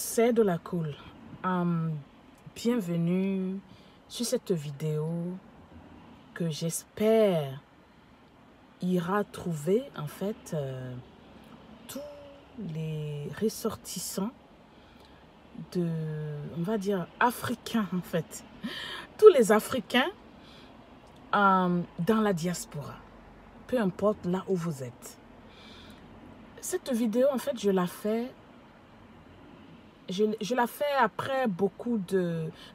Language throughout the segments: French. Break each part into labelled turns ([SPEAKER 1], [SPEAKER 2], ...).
[SPEAKER 1] c'est de la cool. Bienvenue sur cette vidéo que j'espère ira trouver en fait tous les ressortissants de, on va dire, africains en fait. Tous les Africains dans la diaspora, peu importe là où vous êtes. Cette vidéo en fait je la fais après beaucoup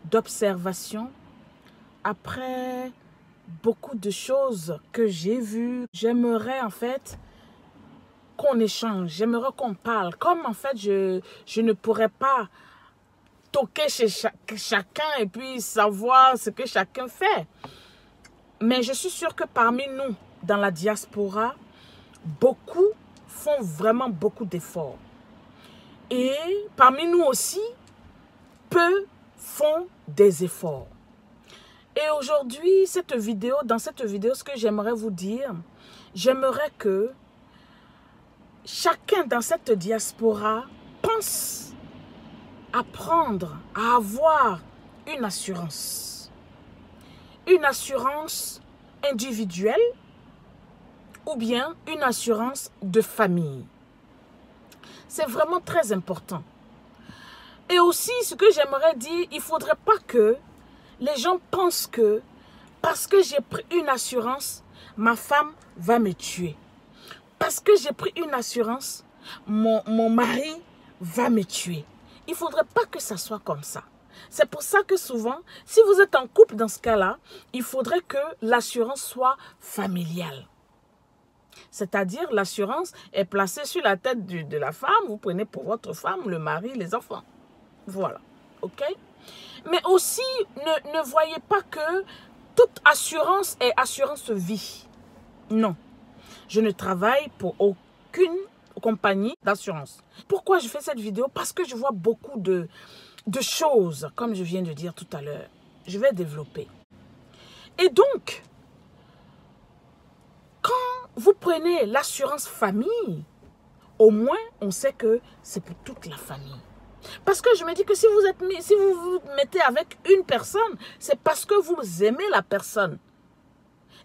[SPEAKER 1] d'observations, après beaucoup de choses que j'ai vues. J'aimerais en fait qu'on échange, j'aimerais qu'on parle. Comme en fait je ne pourrais pas toquer chez chacun et puis savoir ce que chacun fait. Mais je suis sûre que parmi nous, dans la diaspora, beaucoup font vraiment beaucoup d'efforts. Et parmi nous aussi, peu font des efforts. Et aujourd'hui, dans cette vidéo, ce que j'aimerais vous dire, j'aimerais que chacun dans cette diaspora pense apprendre à avoir une assurance. Une assurance individuelle ou bien une assurance de famille. C'est vraiment très important. Et aussi, ce que j'aimerais dire, il ne faudrait pas que les gens pensent que parce que j'ai pris une assurance, ma femme va me tuer. Parce que j'ai pris une assurance, mon mari va me tuer. Il ne faudrait pas que ça soit comme ça. C'est pour ça que souvent, si vous êtes en couple dans ce cas-là, il faudrait que l'assurance soit familiale. C'est-à-dire, l'assurance est placée sur la tête de la femme. Vous prenez pour votre femme, le mari, les enfants. Voilà. OK? Mais aussi, ne voyez pas que toute assurance est assurance vie. Non. Je ne travaille pour aucune compagnie d'assurance. Pourquoi je fais cette vidéo? Parce que je vois beaucoup de choses, comme je viens de dire tout à l'heure. Je vais développer. Et donc, vous prenez l'assurance famille, au moins on sait que c'est pour toute la famille. Parce que je me dis que si vous vous mettez avec une personne, c'est parce que vous aimez la personne.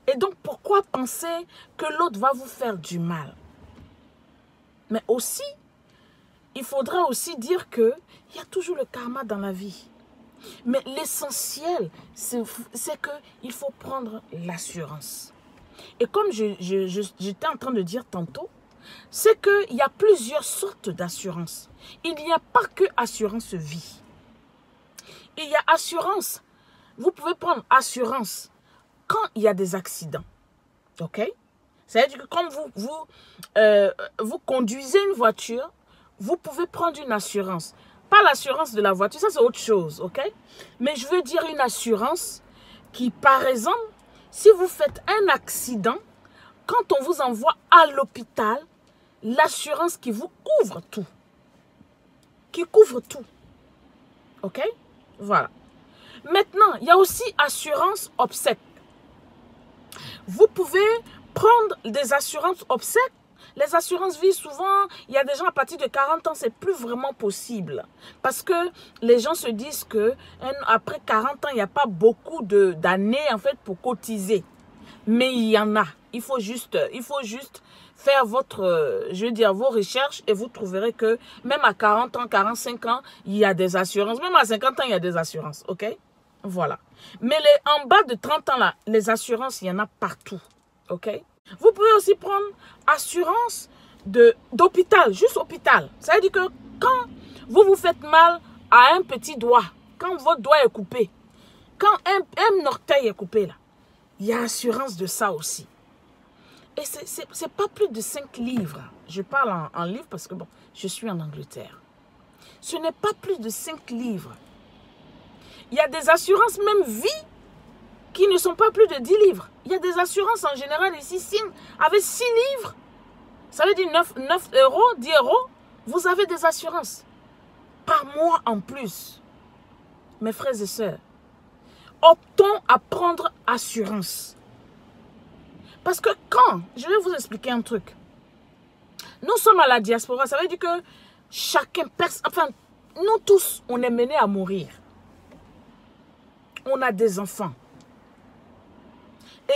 [SPEAKER 1] Et donc pourquoi penser que l'autre va vous faire du mal? Mais aussi, il faudra aussi dire qu'il y a toujours le karma dans la vie. Mais l'essentiel, c'est qu'il faut prendre l'assurance. Et comme j'étais en train de dire tantôt, c'est qu'il y a plusieurs sortes d'assurance. Il n'y a pas que assurance vie. Il y a assurance. Vous pouvez prendre assurance quand il y a des accidents. OK? C'est-à-dire que comme vous conduisez une voiture, vous pouvez prendre une assurance. Pas l'assurance de la voiture, ça c'est autre chose. OK? Mais je veux dire une assurance qui, par exemple, si vous faites un accident, quand on vous envoie à l'hôpital, l'assurance qui vous couvre tout. Qui couvre tout. OK? Voilà. Maintenant, il y a aussi assurance obsèque. Vous pouvez prendre des assurances obsèques. Les assurances vie, souvent, il y a des gens à partir de 40 ans, c'est plus vraiment possible. Parce que les gens se disent que après 40 ans, il n'y a pas beaucoup d'années en fait pour cotiser. Mais il y en a. Il faut juste faire vos recherches et vous trouverez que même à 40 ans, 45 ans, il y a des assurances. Même à 50 ans, il y a des assurances. OK? Voilà. Mais en bas de 30 ans, là, les assurances, il y en a partout. OK? Vous pouvez aussi prendre assurance d'hôpital, juste hôpital. Ça veut dire que quand vous vous faites mal à un petit doigt, quand votre doigt est coupé, quand un orteil est coupé là, il y a assurance de ça aussi. Et c'est pas plus de 5 livres. Je parle en livres parce que bon, je suis en Angleterre. Ce n'est pas plus de 5 livres. Il y a des assurances même vie qui ne sont pas plus de 10 livres. Il y a des assurances en général ici, avec 6 livres, ça veut dire 9 euros, 10 euros, vous avez des assurances. Par mois en plus. Mes frères et sœurs, optons à prendre assurance. Parce que je vais vous expliquer un truc. Nous sommes à la diaspora, ça veut dire que chacun, Nous tous, on est menés à mourir. On a des enfants.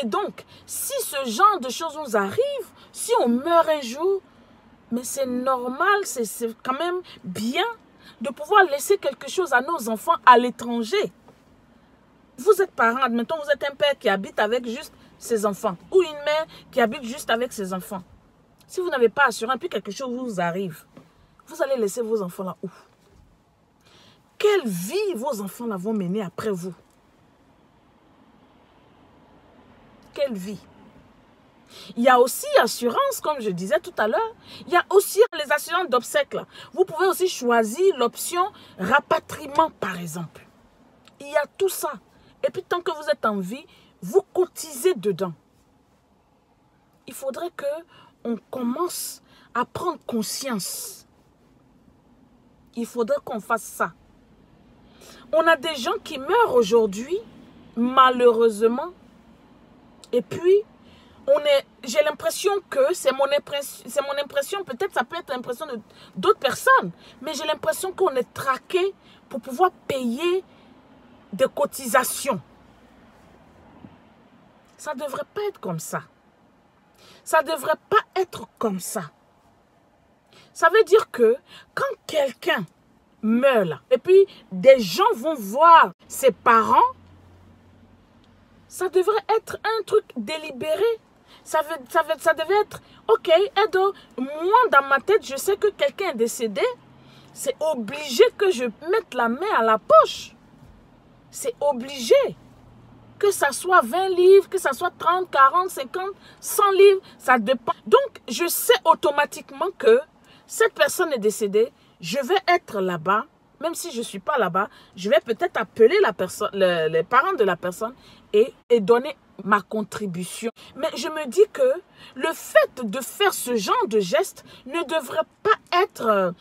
[SPEAKER 1] Et donc, si ce genre de choses nous arrive, si on meurt un jour, mais c'est normal, c'est quand même bien de pouvoir laisser quelque chose à nos enfants à l'étranger. Vous êtes parent, admettons, vous êtes un père qui habite avec juste ses enfants ou une mère qui habite juste avec ses enfants. Si vous n'avez pas assuré, puis quelque chose vous arrive, vous allez laisser vos enfants là où? Quelle vie vos enfants là vont mener après vous? Quelle vie? Il y a aussi assurance, comme je disais tout à l'heure. Il y a aussi les assurances d'obsèques. Vous pouvez aussi choisir l'option rapatriement, par exemple. Il y a tout ça. Et puis, tant que vous êtes en vie, vous cotisez dedans. Il faudrait qu'on commence à prendre conscience. Il faudrait qu'on fasse ça. On a des gens qui meurent aujourd'hui, malheureusement. Et puis, j'ai l'impression que c'est mon impression, peut-être ça peut être l'impression d'autres personnes, mais j'ai l'impression qu'on est traqué pour pouvoir payer des cotisations. Ça ne devrait pas être comme ça. Ça ne devrait pas être comme ça. Ça veut dire que quand quelqu'un meurt là, et puis des gens vont voir ses parents, ça devrait être un truc délibéré. Ça devait être, ok, Edo, moi dans ma tête, je sais que quelqu'un est décédé, c'est obligé que je mette la main à la poche. C'est obligé. Que ça soit 20 livres, que ça soit 30, 40, 50, 100 livres, ça dépend. Donc, je sais automatiquement que cette personne est décédée, je vais être là-bas, même si je ne suis pas là-bas, je vais peut-être appeler la personne, les parents de la personne et donner ma contribution. Mais je me dis que le fait de faire ce genre de geste ne devrait pas être,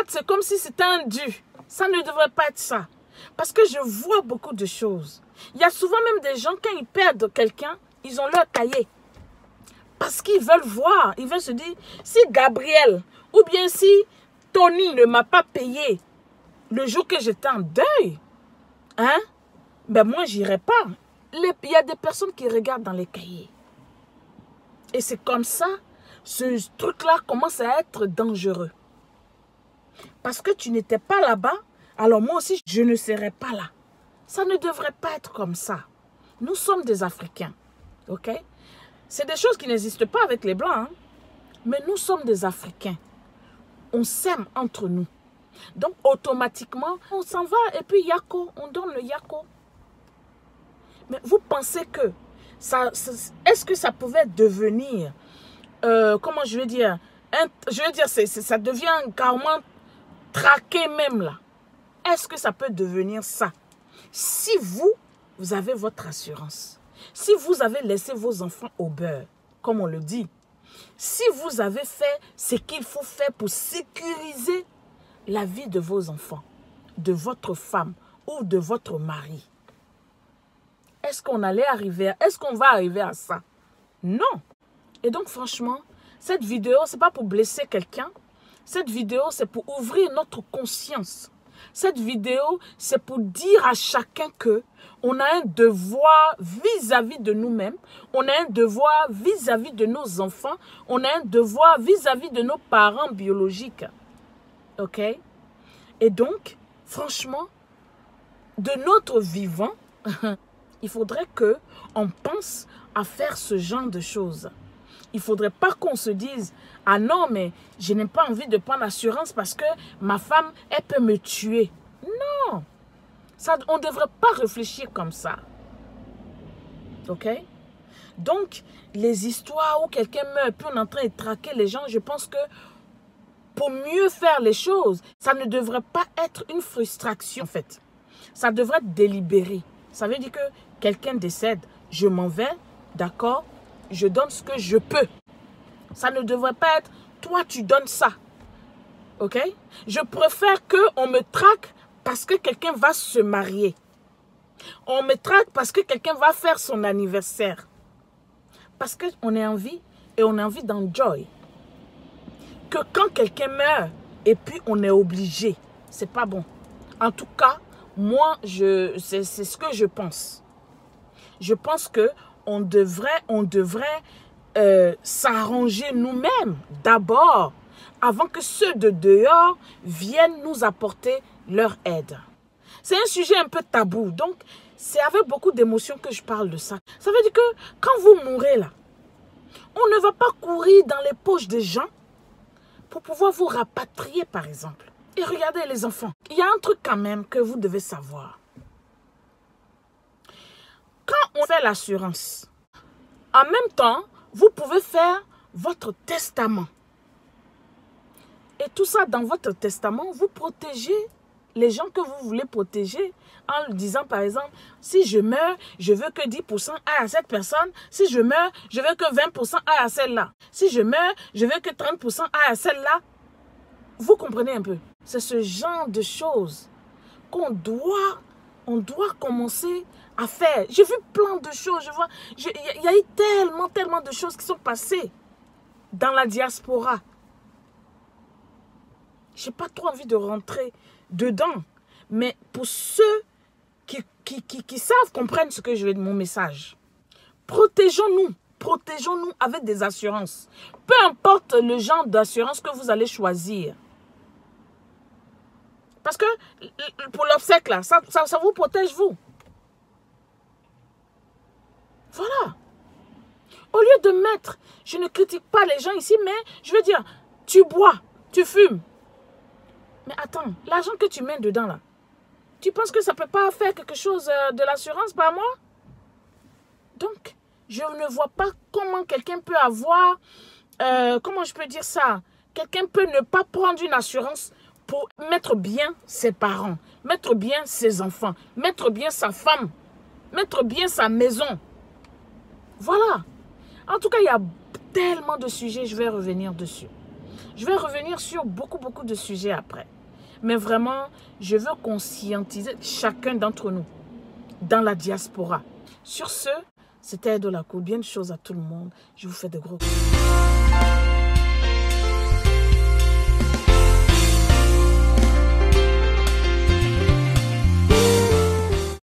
[SPEAKER 1] c'est comme si c'était un dû. Ça ne devrait pas être ça. Parce que je vois beaucoup de choses. Il y a souvent même des gens, quand ils perdent quelqu'un, ils ont leur cahier. Parce qu'ils veulent voir, ils veulent se dire, si Gabriel ou bien si Tony ne m'a pas payé le jour que j'étais en deuil, hein, ben moi, j'irai pas. Il y a des personnes qui regardent dans les cahiers. Et c'est comme ça, ce truc-là commence à être dangereux. Parce que tu n'étais pas là-bas, alors moi aussi, je ne serai pas là. Ça ne devrait pas être comme ça. Nous sommes des Africains, ok? C'est des choses qui n'existent pas avec les Blancs, hein? Mais nous sommes des Africains. On s'aime entre nous. Donc, automatiquement, on s'en va et puis yako, on donne le yako. Mais vous pensez que, est-ce que ça pouvait devenir, comment je vais dire, ça devient carrément traqué même là. Est-ce que ça peut devenir ça? Si vous avez votre assurance, si vous avez laissé vos enfants au beurre, comme on le dit, si vous avez fait ce qu'il faut faire pour sécuriser la vie de vos enfants, de votre femme ou de votre mari, est-ce qu'on va arriver à ça? Non. Et donc franchement, cette vidéo, ce n'est pas pour blesser quelqu'un. Cette vidéo, c'est pour ouvrir notre conscience. Cette vidéo, c'est pour dire à chacun que on a un devoir vis-à-vis de nous-mêmes, on a un devoir vis-à-vis de nos enfants, on a un devoir vis-à-vis de nos parents biologiques. Ok? Et donc, franchement, de notre vivant, il faudrait qu'on pense à faire ce genre de choses. Il ne faudrait pas qu'on se dise « Ah non, mais je n'ai pas envie de prendre l'assurance parce que ma femme, elle peut me tuer. » Non, on ne devrait pas réfléchir comme ça. Ok? Donc, les histoires où quelqu'un meurt et puis on est en train de traquer les gens, je pense que pour mieux faire les choses, ça ne devrait pas être une frustration en fait. Ça devrait être délibéré. Ça veut dire que quelqu'un décède, je m'en vais, d'accord? Je donne ce que je peux. Ça ne devrait pas être, toi tu donnes ça. Ok? Je préfère qu'on me traque parce que quelqu'un va se marier. On me traque parce que quelqu'un va faire son anniversaire. Parce qu'on est en vie et on a envie d'enjoy. Que quand quelqu'un meurt, et puis on est obligé. C'est pas bon. En tout cas, moi, c'est ce que je pense. Je pense que on devrait s'arranger nous-mêmes d'abord, avant que ceux de dehors viennent nous apporter leur aide. C'est un sujet un peu tabou, donc c'est avec beaucoup d'émotion que je parle de ça. Ça veut dire que quand vous mourrez là, on ne va pas courir dans les poches des gens pour pouvoir vous rapatrier par exemple. Et regardez les enfants, il y a un truc quand même que vous devez savoir. Quand on fait l'assurance, en même temps, vous pouvez faire votre testament. Et tout ça dans votre testament, vous protégez les gens que vous voulez protéger en disant par exemple, si je meurs, je veux que 10% aille à cette personne. Si je meurs, je veux que 20% aille à celle-là. Si je meurs, je veux que 30% aille à celle-là. Vous comprenez un peu? C'est ce genre de choses qu'on doit commencer à faire. J'ai vu plein de choses. Il y a eu tellement de choses qui sont passées dans la diaspora. Je n'ai pas trop envie de rentrer dedans. Mais pour ceux qui savent, comprennent ce que je veux dire, mon message. Protégeons-nous. Protégeons-nous avec des assurances. Peu importe le genre d'assurance que vous allez choisir. Parce que pour l'obsèque, là, ça vous protège, vous. Voilà. Au lieu de mettre, je ne critique pas les gens ici, mais je veux dire, tu bois, tu fumes. Mais attends, l'argent que tu mets dedans, là, tu penses que ça ne peut pas faire quelque chose de l'assurance par mois? Donc, je ne vois pas comment quelqu'un peut avoir, comment je peux dire ça? Quelqu'un peut ne pas prendre une assurance pour mettre bien ses parents, mettre bien ses enfants, mettre bien sa femme, mettre bien sa maison. Voilà. En tout cas, il y a tellement de sujets, je vais revenir dessus. Je vais revenir sur beaucoup de sujets après. Mais vraiment, je veux conscientiser chacun d'entre nous dans la diaspora. Sur ce, c'était Edo Lacour. Bien de choses à tout le monde. Je vous fais de gros bisous.